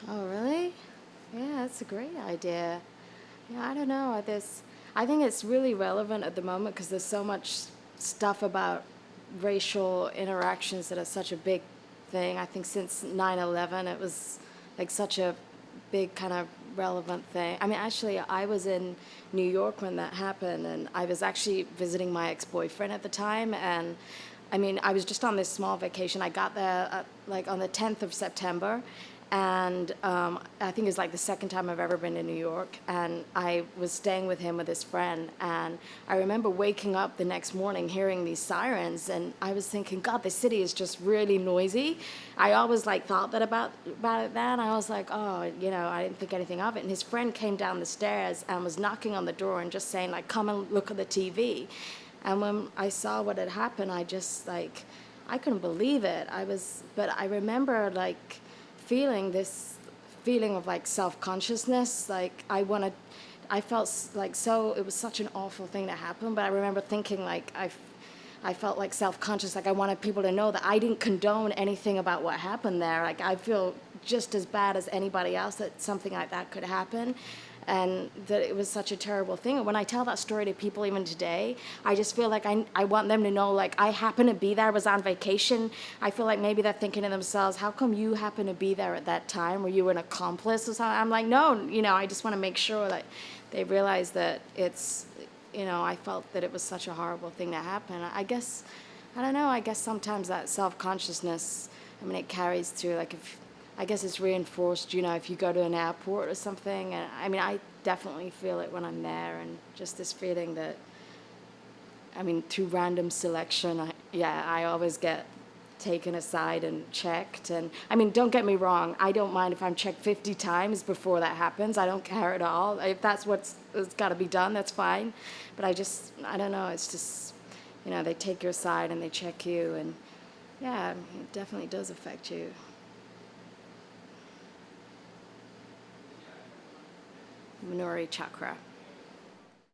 Oh, really? Yeah, that's a great idea. Yeah, I don't know. I think it's really relevant at the moment because there's so much stuff about racial interactions that are such a big thing. I think since 9/11, it was like such a big kind of relevant thing. I mean, actually, I was in New York when that happened, and I was actually visiting my ex-boyfriend at the time, and I mean, I was just on this small vacation. I got there like on the 10th of September, and I think it's like the second time I've ever been to New York. And I was staying with him with his friend, and I remember waking up the next morning hearing these sirens, and I was thinking, God, this city is just really noisy. I always like thought that about it then. I was like, oh, I didn't think anything of it. And his friend came down the stairs and was knocking on the door and just saying like, come and look at the TV. And when I saw what had happened, I just like, I couldn't believe it. But I remember like feeling this feeling of like self-consciousness. Like I felt like so, it was such an awful thing to happen. But I remember thinking like, I felt like self-conscious, like I wanted people to know that I didn't condone anything about what happened there. Like I feel just as bad as anybody else that something like that could happen, and that it was such a terrible thing. And when I tell that story to people even today, I just feel like I want them to know, like, I happen to be there, I was on vacation. I feel like maybe they're thinking to themselves, how come you happen to be there at that time? Were you an accomplice or something? I'm like, no, I just want to make sure that they realize that I felt that it was such a horrible thing to happen. I don't know, I guess sometimes that self-consciousness, I mean, it carries through, like I guess it's reinforced, if you go to an airport or something. And I mean, I definitely feel it when I'm there, and just this feeling that, I mean, through random selection, I always get taken aside and checked. And I mean, don't get me wrong, I don't mind if I'm checked 50 times before that happens. I don't care at all. If that's what's got to be done, that's fine. But I don't know, it's just, they take your side and they check you, and yeah, it definitely does affect you. Manori Chakra.